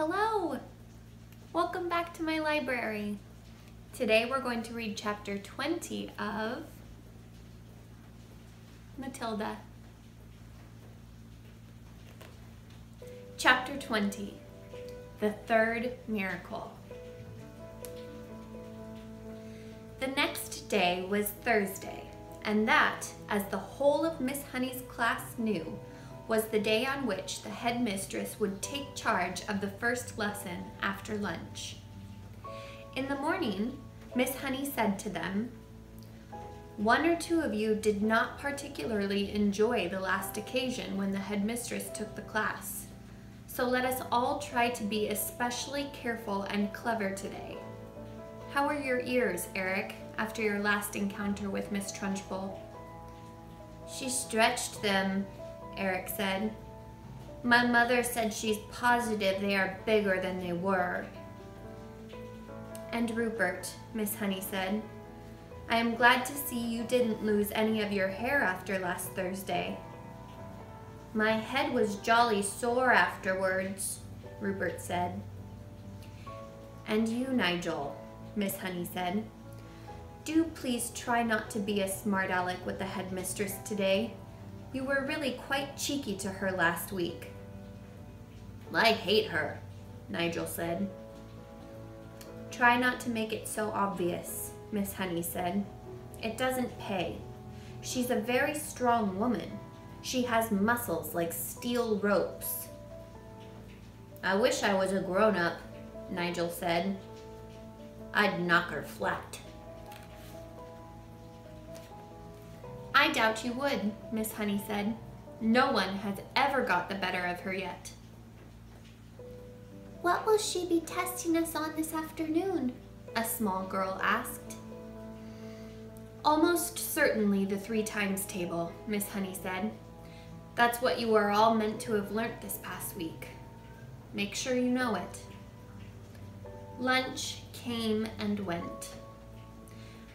Hello! Welcome back to my library. Today we're going to read chapter 20 of Matilda. Chapter 20, The Third Miracle. The next day was Thursday, and that, as the whole of Miss Honey's class knew, was the day on which the headmistress would take charge of the first lesson after lunch. In the morning, Miss Honey said to them, "One or two of you did not particularly enjoy the last occasion when the headmistress took the class, so let us all try to be especially careful and clever today. How are your ears, Eric, after your last encounter with Miss Trunchbull?" "She stretched them," Eric said. "My mother said she's positive they are bigger than they were." "And Rupert," Miss Honey said, "I am glad to see you didn't lose any of your hair after last Thursday." "My head was jolly sore afterwards," Rupert said. "And you, Nigel," Miss Honey said, "do please try not to be a smart aleck with the headmistress today. You were really quite cheeky to her last week." "I hate her," Nigel said. "Try not to make it so obvious," Miss Honey said. "It doesn't pay. She's a very strong woman. She has muscles like steel ropes." "I wish I was a grown-up," Nigel said. "I'd knock her flat." "I doubt you would," Miss Honey said. "No one has ever got the better of her yet." "What will she be testing us on this afternoon?" a small girl asked. "Almost certainly the 3 times table," Miss Honey said. "That's what you are all meant to have learnt this past week. Make sure you know it." Lunch came and went.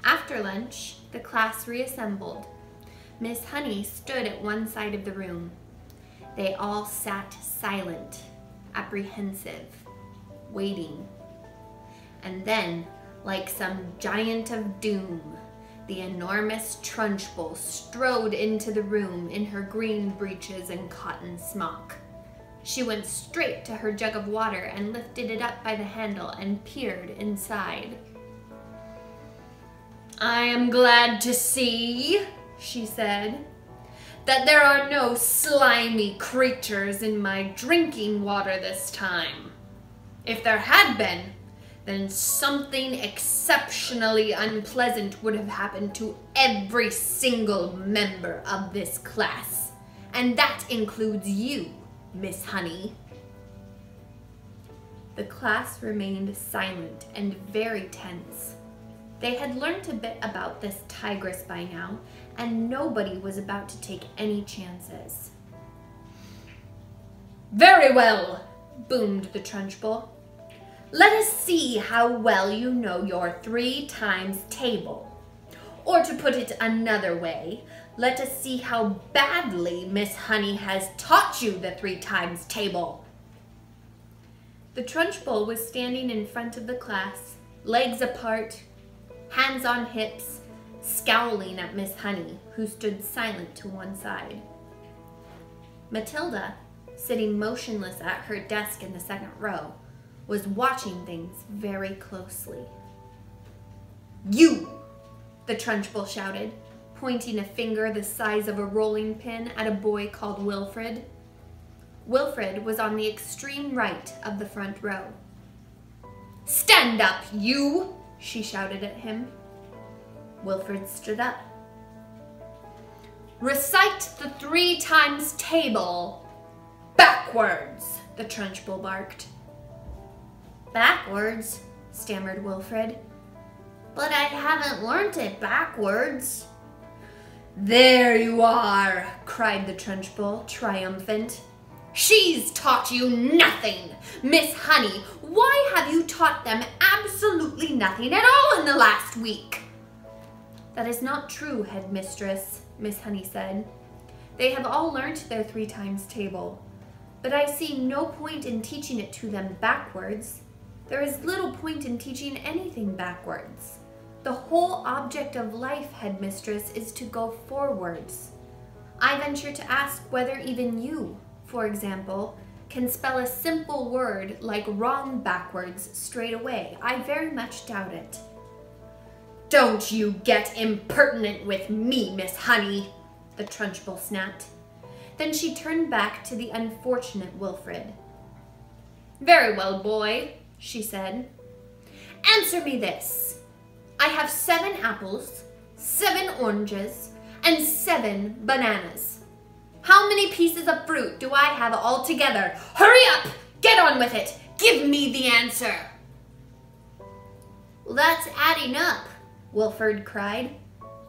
After lunch, the class reassembled. Miss Honey stood at one side of the room. They all sat silent, apprehensive, waiting. And then, like some giant of doom, the enormous Trunchbull strode into the room in her green breeches and cotton smock. She went straight to her jug of water and lifted it up by the handle and peered inside. "I am glad to see," she said, "that there are no slimy creatures in my drinking water this time. If there had been, then something exceptionally unpleasant would have happened to every single member of this class, and that includes you, Miss Honey." The class remained silent and very tense. They had learned a bit about this tigress by now, and nobody was about to take any chances. "Very well," boomed the Trunchbull. "Let us see how well you know your 3 times table. Or to put it another way, let us see how badly Miss Honey has taught you the 3 times table." The Trunchbull was standing in front of the class, legs apart, hands on hips, scowling at Miss Honey, who stood silent to one side. Matilda, sitting motionless at her desk in the second row, was watching things very closely. "You!" the Trunchbull shouted, pointing a finger the size of a rolling pin at a boy called Wilfred. Wilfred was on the extreme right of the front row. "Stand up, you!" she shouted at him. Wilfred stood up. "Recite the 3 times table backwards," the Trunchbull barked. "Backwards?" stammered Wilfred. "But I haven't learnt it backwards." "There you are," cried the Trunchbull, triumphant. "She's taught you nothing! Miss Honey, why have you taught them absolutely nothing at all in the last week?" "That is not true, headmistress," Miss Honey said. "They have all learnt their 3 times table. but I see no point in teaching it to them backwards. There is little point in teaching anything backwards. The whole object of life, headmistress, is to go forwards. I venture to ask whether even you, for example, can spell a simple word like wrong backwards straight away. I very much doubt it. Don't you get impertinent with me, Miss Honey, the Trunchbull snapped. Then she turned back to the unfortunate Wilfred. Very well, boy, she said. Answer me this. I have 7 apples, 7 oranges, and 7 bananas. How many pieces of fruit do I have altogether? Hurry up! Get on with it! Give me the answer! Well, that's adding up, Wilfred cried.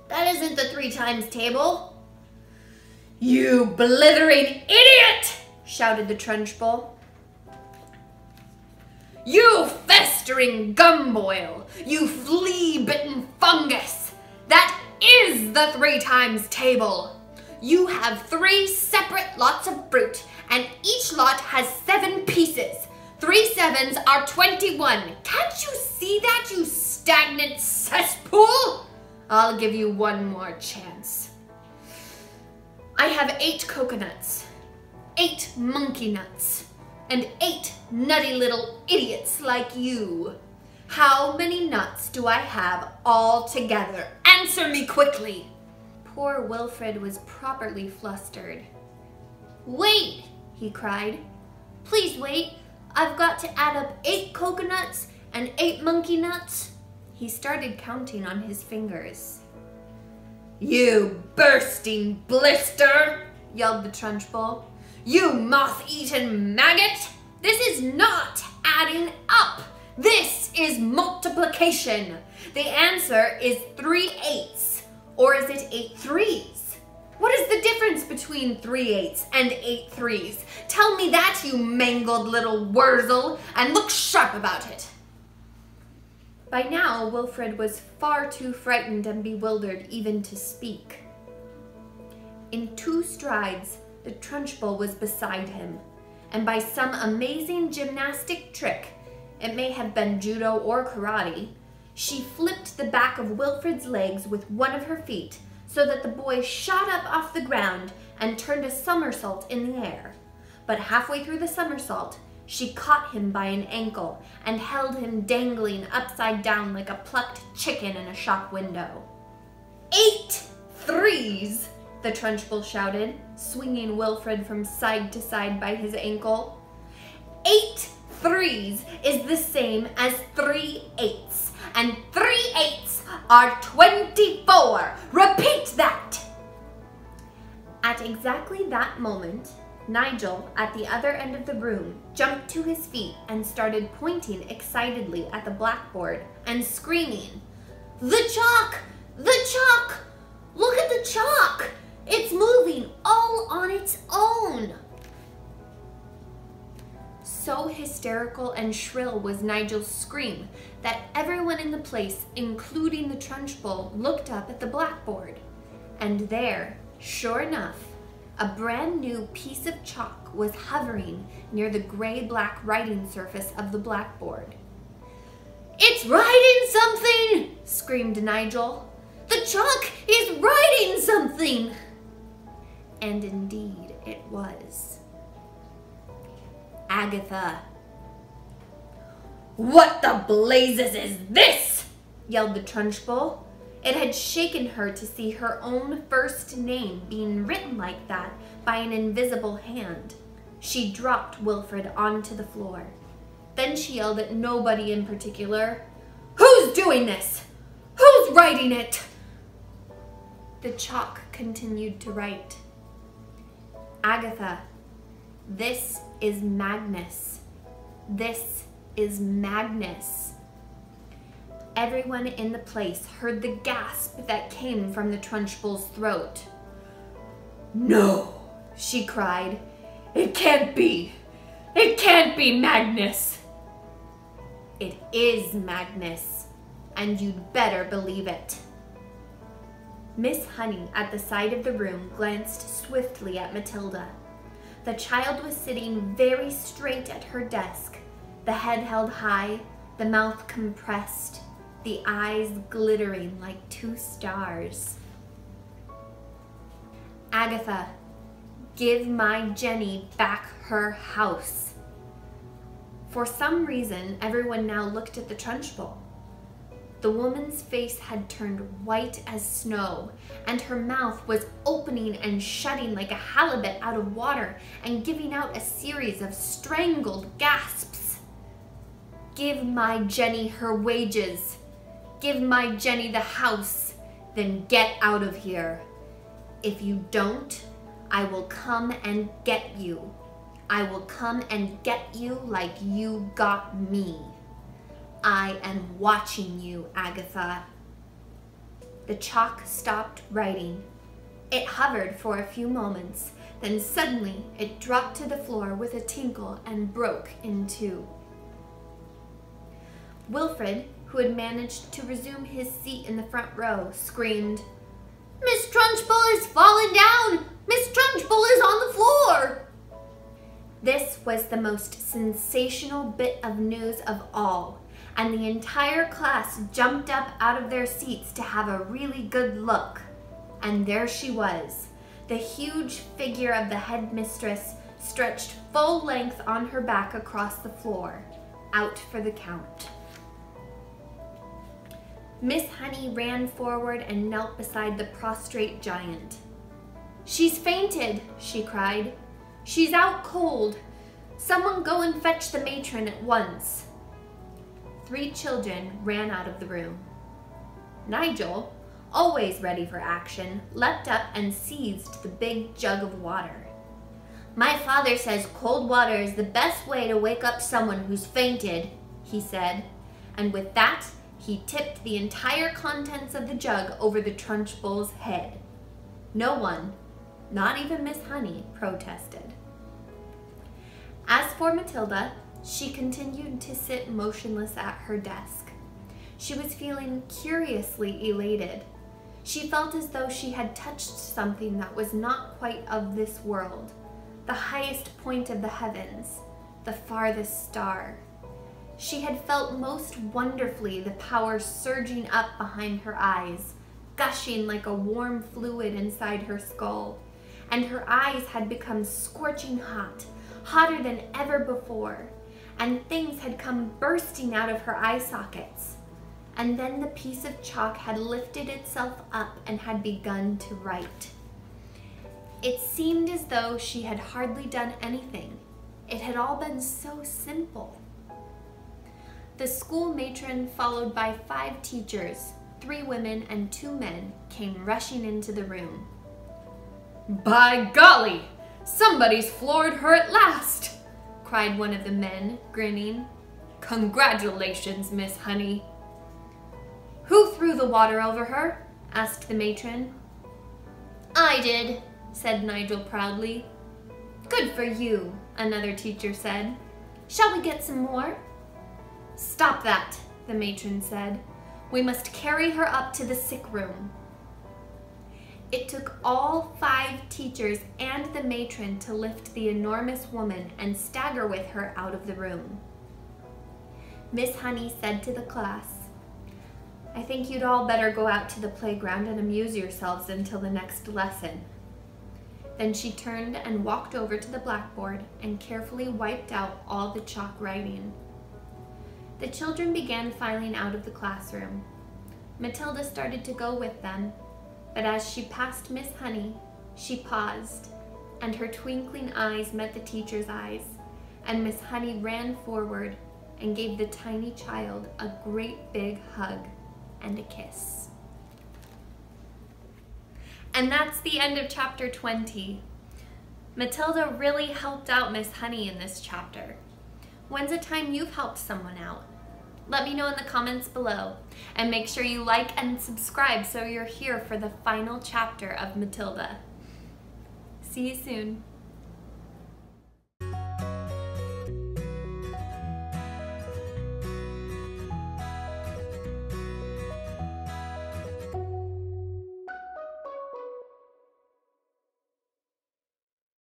That isn't the 3 times table. You blithering idiot! Shouted the Trunchbull. You festering gumboil! You flea-bitten fungus! That is the 3 times table! You have 3 separate lots of fruit, and each lot has 7 pieces. 3 sevens are 21. Can't you see that, you stagnant cesspool? I'll give you one more chance. I have 8 coconuts, 8 monkey nuts, and 8 nutty little idiots like you. How many nuts do I have altogether? Answer me quickly. Poor Wilfred was properly flustered. Wait, he cried. Please wait. I've got to add up 8 coconuts and 8 monkey nuts. He started counting on his fingers. You bursting blister, yelled the Trunchbull. You moth-eaten maggot! This is not adding up. This is multiplication. The answer is 3 eighths. Or is it 8 threes? What is the difference between 3 eighths and 8 threes? Tell me that, you mangled little wurzel, and look sharp about it. By now, Wilfred was far too frightened and bewildered even to speak. In 2 strides, the Trunchbull was beside him, and by some amazing gymnastic trick, it may have been judo or karate, she flipped the back of Wilfred's legs with one of her feet so that the boy shot up off the ground and turned a somersault in the air. But halfway through the somersault, she caught him by an ankle and held him dangling upside down like a plucked chicken in a shop window. 8 threes, the Trunchbull shouted, swinging Wilfred from side to side by his ankle. 8 threes is the same as 3 eighths, and 3 eighths are 24. Repeat that. At exactly that moment, Nigel, at the other end of the room, jumped to his feet and started pointing excitedly at the blackboard and screaming, "The chalk! The chalk! Look at the chalk! It's moving all on its own!" So hysterical and shrill was Nigel's scream that everyone in the place, including the Trunchbull, looked up at the blackboard. And there, sure enough, a brand new piece of chalk was hovering near the gray-black writing surface of the blackboard. "It's writing something!" screamed Nigel. "The chalk is writing something!" And indeed it was. Agatha. "What the blazes is this?" yelled the Trunchbull. It had shaken her to see her own first name being written like that by an invisible hand. She dropped Wilfred onto the floor. Then she yelled at nobody in particular. "Who's doing this? Who's writing it?" The chalk continued to write. Agatha, this is Magnus. This is Magnus. Everyone in the place heard the gasp that came from the Trunchbull's throat. "No," she cried. "It can't be. It can't be Magnus." "It is Magnus, and you'd better believe it." Miss Honey at the side of the room glanced swiftly at Matilda. The child was sitting very straight at her desk, the head held high, the mouth compressed, the eyes glittering like 2 stars. "Agatha, give my Jenny back her house." For some reason, everyone now looked at the Trunchbull. The woman's face had turned white as snow, and her mouth was opening and shutting like a halibut out of water and giving out a series of strangled gasps. "Give my Jenny her wages. Give my Jenny the house. Then get out of here. If you don't, I will come and get you. I will come and get you like you got me. I am watching you, Agatha." The chalk stopped writing. It hovered for a few moments, then suddenly it dropped to the floor with a tinkle and broke in 2. Wilfred, who had managed to resume his seat in the front row, screamed, "Miss Trunchbull is falling down! Miss Trunchbull is on the floor!" This was the most sensational bit of news of all, and the entire class jumped up out of their seats to have a really good look. And there she was, the huge figure of the headmistress stretched full length on her back across the floor, out for the count. Miss Honey ran forward and knelt beside the prostrate giant. "She's fainted," she cried. "She's out cold. Someone go and fetch the matron at once." 3 children ran out of the room. Nigel, always ready for action, leapt up and seized the big jug of water. "My father says cold water is the best way to wake up someone who's fainted," he said, and with that, he tipped the entire contents of the jug over the Trunchbull's head. No one, not even Miss Honey, protested. As for Matilda, she continued to sit motionless at her desk. She was feeling curiously elated. She felt as though she had touched something that was not quite of this world, the highest point of the heavens, the farthest star. She had felt most wonderfully the power surging up behind her eyes, gushing like a warm fluid inside her skull, and her eyes had become scorching hot, hotter than ever before, and things had come bursting out of her eye sockets. And then the piece of chalk had lifted itself up and had begun to write. It seemed as though she had hardly done anything. It had all been so simple. The school matron, followed by 5 teachers, 3 women and 2 men, came rushing into the room. "By golly, somebody's floored her at last!" cried one of the men, grinning. "Congratulations, Miss Honey." "Who threw the water over her?" asked the matron. "I did," said Nigel proudly. "Good for you," another teacher said. "Shall we get some more?" "Stop that," the matron said. "We must carry her up to the sick room." It took all 5 teachers and the matron to lift the enormous woman and stagger with her out of the room. Miss Honey said to the class, "I think you'd all better go out to the playground and amuse yourselves until the next lesson." Then she turned and walked over to the blackboard and carefully wiped out all the chalk writing. The children began filing out of the classroom. Matilda started to go with them, but as she passed Miss Honey, she paused, and her twinkling eyes met the teacher's eyes, and Miss Honey ran forward and gave the tiny child a great big hug and a kiss. And that's the end of chapter 20. Matilda really helped out Miss Honey in this chapter. When's a time you've helped someone out? Let me know in the comments below, and make sure you like and subscribe so you're here for the final chapter of Matilda. See you soon.